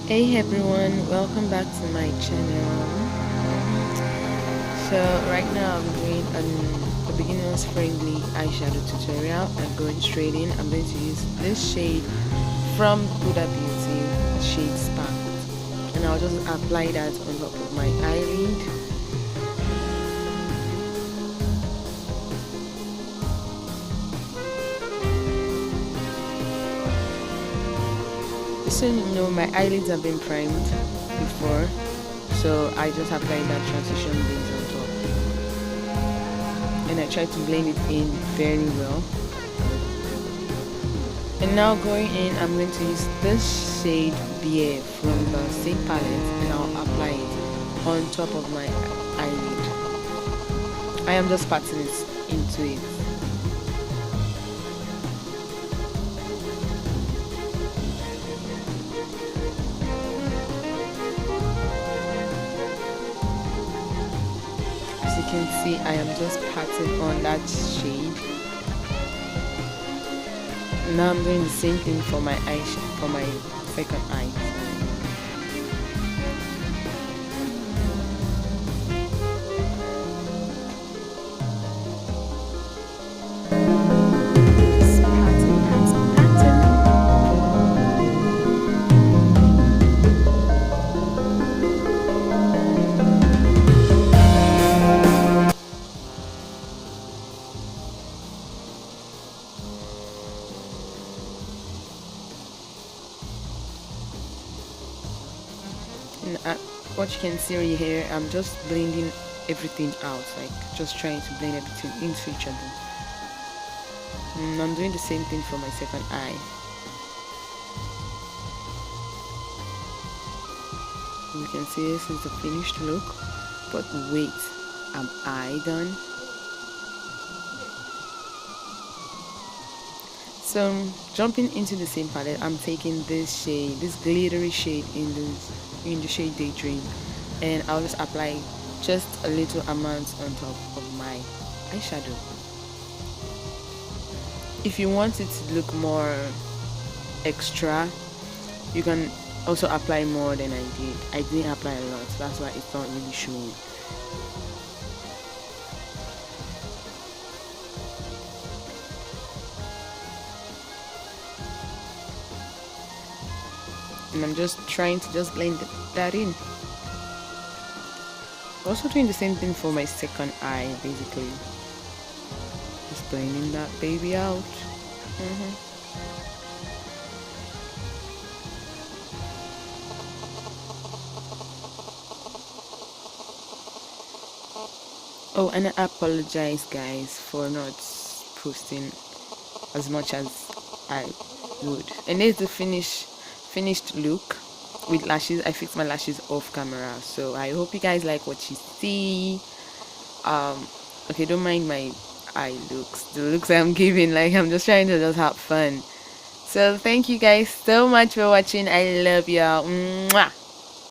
Hey everyone, welcome back to my channel. So right now I'm doing a beginners friendly eyeshadow tutorial. I'm going straight in. I'm going to use this shade from Huda Beauty, shade Spark, and I'll just apply that on top of my eyelid. So you know, my eyelids have been primed before, so I just apply that transition base on top, and I try to blend it in very well. And now going in, I'm going to use this shade Beer from the same palette, and I'll apply it on top of my eyelid. I am just patting it into it. As you can see, I am just patting on that shade. Now I'm doing the same thing for my eyeshadow, for my second eye. And what you can see right here, I'm just blending everything out, like just trying to blend everything into each other. And I'm doing the same thing for my second eye. You can see this is the finished look, but wait, am I done? So jumping into the same palette, I'm taking this shade, this glittery shade in the shade Daydream, and I'll just apply just a little amount on top of my eyeshadow. If you want it to look more extra, you can also apply more than I did. I didn't apply a lot, that's why it's not really showing. And I'm just trying to just blend that in. Also doing the same thing for my second eye, basically. Just blending that baby out. Oh, and I apologize guys for not posting as much as I would. And there's the finished look with lashes. I fixed my lashes off camera, so I hope you guys like what you see. Okay, don't mind my eye looks, the looks I'm giving, like I'm just trying to just have fun. So thank you guys so much for watching. I love y'all. Mwah.